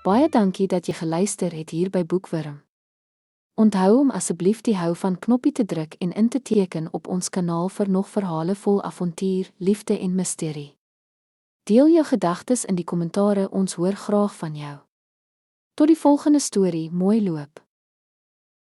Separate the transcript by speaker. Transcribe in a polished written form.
Speaker 1: Baie dankie dat jy geluister het hier by Boekwurm. Onthou om asseblief die hou van knoppie te druk en in te teken op ons kanaal vir nog verhale vol avontuur, liefde en misterie. Deel jou gedagtes in die kommentare, ons hoor graag van jou. Tot die volgende storie, mooi loop.